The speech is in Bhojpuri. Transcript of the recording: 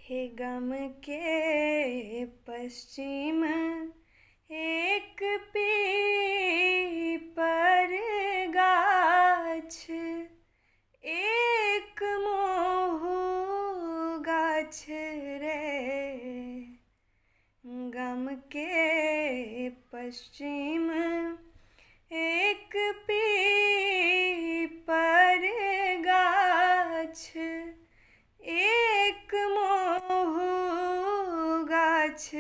हे गम के पश्चिम एक पीपर गाछ, एक मोहू गाछ रे। गम के पश्चिम एक पीपर गाछ, एक मोहू गाछ